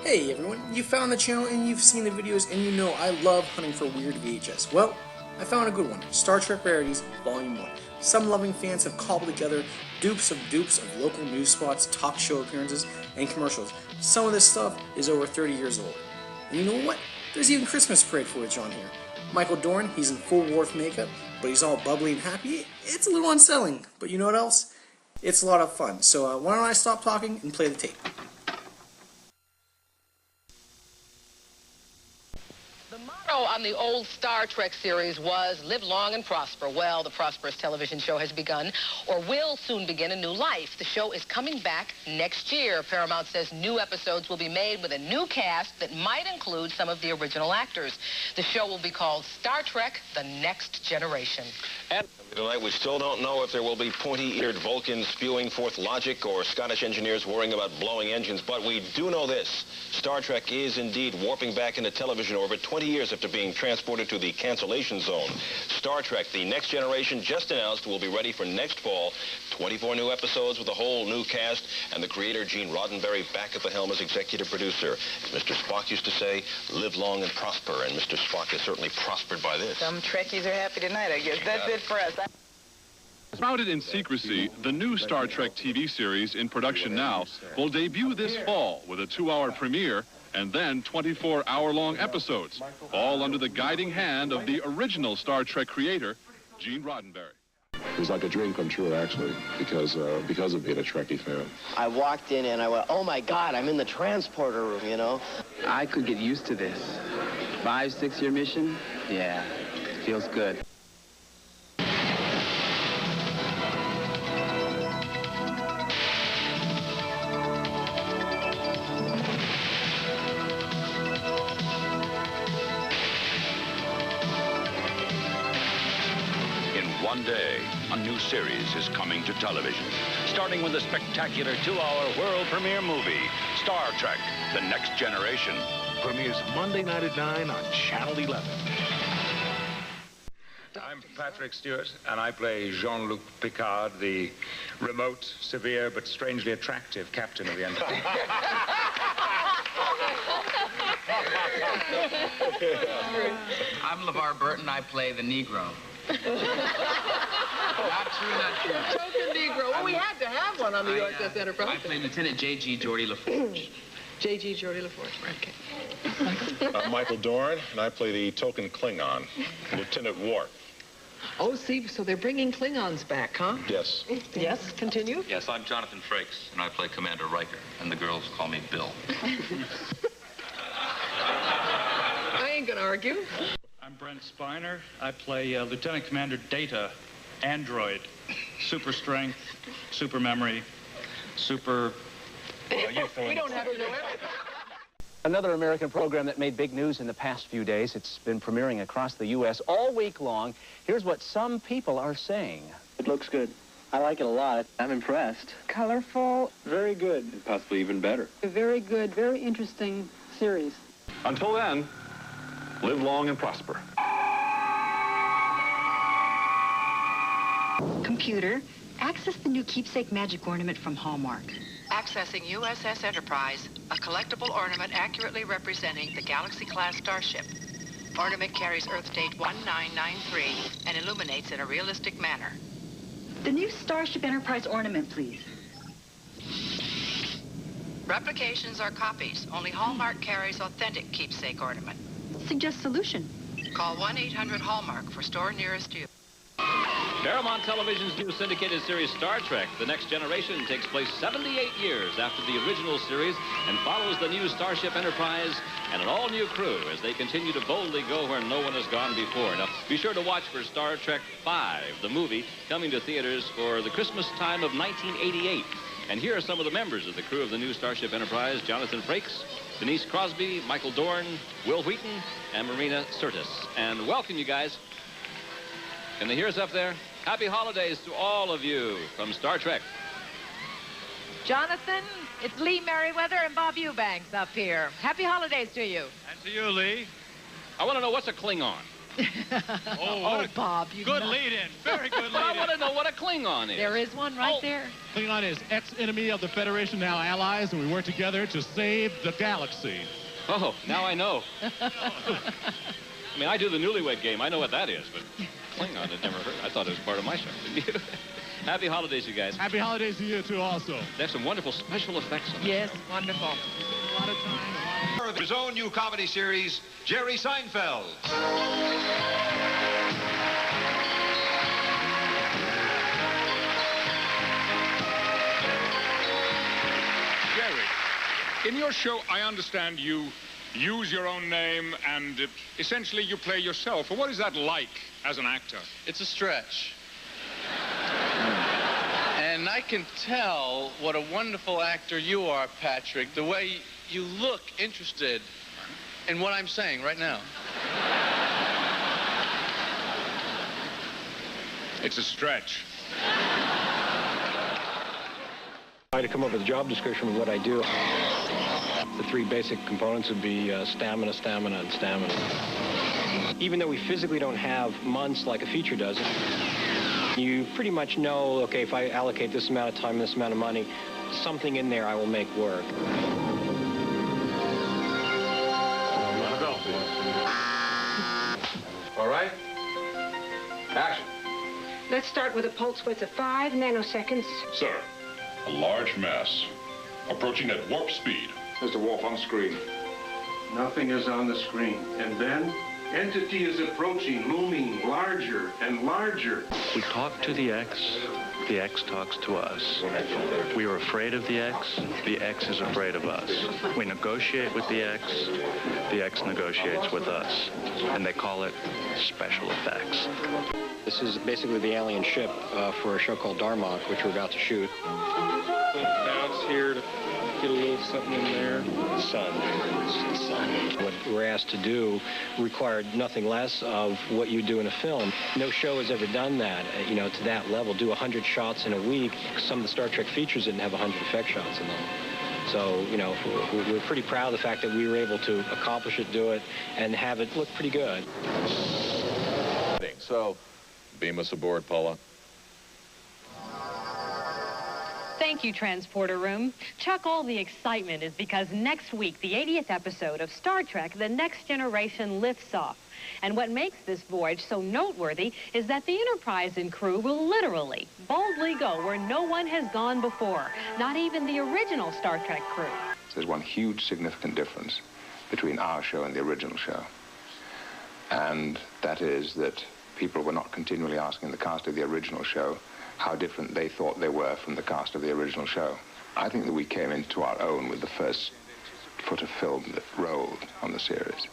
Hey everyone, you found the channel and you've seen the videos and you know I love hunting for weird VHS. Well, I found a good one, Star Trek Rarities Volume 1. Some loving fans have cobbled together dupes of local news spots, talk show appearances, and commercials. Some of this stuff is over 30 years old. And you know what? There's even Christmas parade footage on here. Michael Dorn, he's in full Worf makeup, but he's all bubbly and happy. It's a little unsettling, but you know what else? It's a lot of fun. So why don't I stop talking and play the tape? The motto on the old Star Trek series was, live long and prosper. Well, the prosperous television show has begun, or will soon begin, a new life. The show is coming back next year. Paramount says new episodes will be made with a new cast that might include some of the original actors. The show will be called Star Trek: The Next Generation. And tonight, we still don't know if there will be pointy-eared Vulcans spewing forth logic or Scottish engineers worrying about blowing engines, but we do know this. Star Trek is indeed warping back into television orbit 20 years after being transported to the cancellation zone. Star Trek: The Next Generation, just announced, will be ready for next fall. 24 new episodes with a whole new cast, and the creator, Gene Roddenberry, back at the helm as executive producer. As Mr. Spock used to say, live long and prosper, and Mr. Spock has certainly prospered by this. Some Trekkies are happy tonight, I guess. That's it for us. Shrouded in secrecy, the new Star Trek TV series in production now will debut this fall with a 2-hour premiere and then 24-hour-long episodes, all under the guiding hand of the original Star Trek creator, Gene Roddenberry. It was like a dream come true, actually, because of being a Trekkie fan. I walked in and I went, oh my God, I'm in the transporter room, you know? I could get used to this. 5-6-year mission? Yeah, feels good. One day, a new series is coming to television, starting with a spectacular 2-hour world premiere movie, Star Trek: The Next Generation. Premieres Monday night at 9 on Channel 11. I'm Patrick Stewart, and I play Jean-Luc Picard, the remote, severe, but strangely attractive captain of the Enterprise. I'm LeVar Burton. I play the Negro. Not true, not true. Token Negro. Well, we had to have one on the USS Enterprise. I play Lieutenant J.G. Geordie LaForge. J.G. Geordie LaForge, okay. I'm Michael Dorn, and I play the token Klingon, Lieutenant Worf. Oh, see, so they're bringing Klingons back, huh? Yes. Yes, continue. Yes, I'm Jonathan Frakes, and I play Commander Riker, and the girls call me Bill. I ain't gonna argue. I'm Brent Spiner. I play Lieutenant Commander Data, android, super strength, super memory, super... We don't have to know everything. Another American program that made big news in the past few days. It's been premiering across the U.S. all week long. Here's what some people are saying. It looks good. I like it a lot. I'm impressed. Colorful. Very good. And possibly even better. A very good, very interesting series. Until then, live long and prosper. Computer, access the new keepsake magic ornament from Hallmark. Accessing USS Enterprise, a collectible ornament accurately representing the Galaxy-class starship. Ornament carries Earth date 1993 and illuminates in a realistic manner. The new Starship Enterprise ornament, please. Replications are copies. Only Hallmark carries authentic keepsake ornament. Suggest solution. Call 1-800-HALLMARK for store nearest you. Paramount Television's new syndicated series Star Trek: The Next Generation takes place 78 years after the original series and follows the new Starship Enterprise and an all-new crew as they continue to boldly go where no one has gone before. Now, be sure to watch for Star Trek V, the movie, coming to theaters for the Christmas time of 1988. And here are some of the members of the crew of the new Starship Enterprise: Jonathan Frakes, Denise Crosby, Michael Dorn, Will Wheaton, and Marina Sirtis. And welcome, you guys. Can they hear us up there? Happy holidays to all of you from Star Trek. Jonathan, it's Lee Merriweather and Bob Eubanks up here. Happy holidays to you. And to you, Lee. I want to know, what's a Klingon? Oh, Bob, you Good lead-in. Very good lead-in. I want to know what a Klingon is. There is one right there. Klingon is ex-enemy of the Federation, now allies, and we work together to save the galaxy. Oh, now I know. I mean, I do the Newlywed Game. I know what that is, but Klingon I'd never heard. I thought it was part of my show. Happy holidays, you guys. Happy holidays to you, too, also. They have some wonderful special effects on this. Yes, wonderful. A lot of time. His own new comedy series, Jerry Seinfeld. Jerry, in your show, I understand you use your own name and essentially you play yourself. What is that like as an actor? It's a stretch. And I can tell what a wonderful actor you are, Patrick, the way you look interested in what I'm saying right now. It's a stretch. Try to come up with a job description of what I do. The three basic components would be stamina, stamina, and stamina. Even though we physically don't have months like a feature does, you pretty much know, okay, if I allocate this amount of time, this amount of money, something in there I will make work. All right. Action. Let's start with a pulse width of 5 nanoseconds. Sir, a large mass approaching at warp speed. Mr. Wolf, on screen. Nothing is on the screen. And then, entity is approaching, looming larger and larger. We talk to the X talks to us. We are afraid of the X is afraid of us. We negotiate with the X negotiates with us. And they call it special effects. This is basically the alien ship for a show called Darmok, which we're about to shoot. Bounce here to get a little something in there. Sun. What we're asked to do required nothing less of what you do in a film. No show has ever done that, to that level. Do 100 shots in a week. Some of the Star Trek features didn't have 100 effect shots in them. So, we're pretty proud of the fact that we were able to accomplish it, do it, and have it look pretty good. So, beam us aboard, Paula. Thank you, Transporter Room. Chuck, all the excitement is because next week, the 80th episode of Star Trek, The Next Generation lifts off. And what makes this voyage so noteworthy is that the Enterprise and crew will literally, boldly go where no one has gone before, not even the original Star Trek crew. There's one huge significant difference between our show and the original show. And that is that people were not continually asking the cast of the original show how different they thought they were from the cast of the original show. I think that we came into our own with the first foot of film that rolled on the series.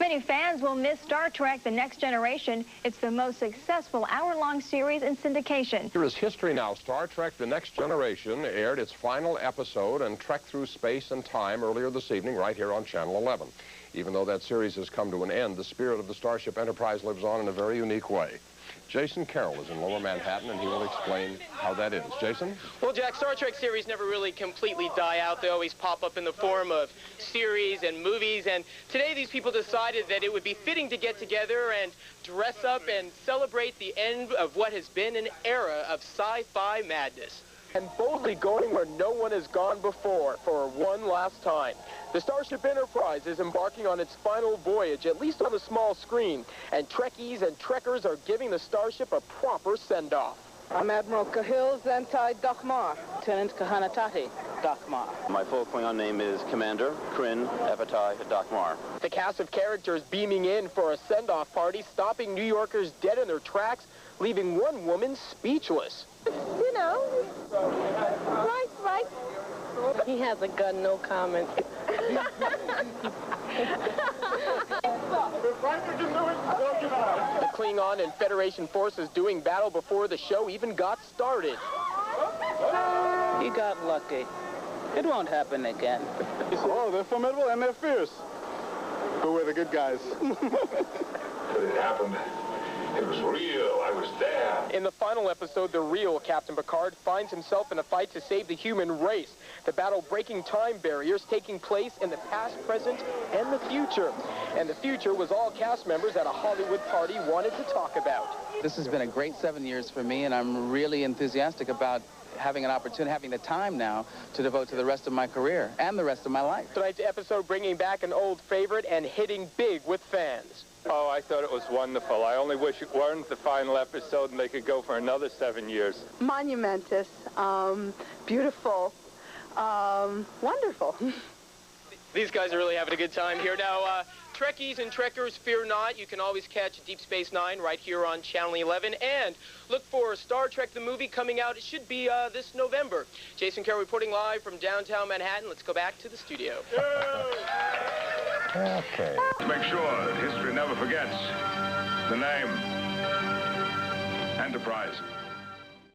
Many fans will miss Star Trek: The Next Generation. It's the most successful hour-long series in syndication. Here is history now. Star Trek: The Next Generation aired its final episode and trekked through space and time earlier this evening right here on Channel 11. Even though that series has come to an end, the spirit of the Starship Enterprise lives on in a very unique way. Jason Carroll is in Lower Manhattan, and he will explain how that is. Jason? Well, Jack, Star Trek series never really completely die out. They always pop up in the form of series and movies, and today these people decided that it would be fitting to get together and dress up and celebrate the end of what has been an era of sci-fi madness. And boldly going where no one has gone before for one last time. The Starship Enterprise is embarking on its final voyage, at least on the small screen, and Trekkies and Trekkers are giving the Starship a proper send-off. I'm Admiral Kahil Zentai Dakhmar, Lieutenant Kahanatati Dakhmar. My full Klingon name is Commander Kryn Epatai Dakhmar. The cast of characters beaming in for a send-off party, stopping New Yorkers dead in their tracks, leaving one woman speechless. You know, right. He has a gun, no comment. The Klingon and Federation forces doing battle before the show even got started. You got lucky. It won't happen again. Oh, they're formidable and they're fierce. But we're the good guys. It happened. It was real. I was there. In the final episode, the real Captain Picard finds himself in a fight to save the human race. The battle breaking time barriers taking place in the past, present, and the future. And the future was all cast members at a Hollywood party wanted to talk about. This has been a great 7 years for me, and I'm really enthusiastic about having an opportunity, having the time now to devote to the rest of my career and the rest of my life. Tonight's episode bringing back an old favorite and hitting big with fans. Oh, I thought it was wonderful. I only wish it weren't the final episode and they could go for another 7 years. Monumentous, beautiful, wonderful. These guys are really having a good time here. Now, Trekkies and Trekkers, fear not. You can always catch Deep Space Nine right here on Channel 11. And look for Star Trek the movie coming out. It should be this November. Jason Carroll reporting live from downtown Manhattan. Let's go back to the studio. Okay. Make sure that history never forgets the name Enterprise.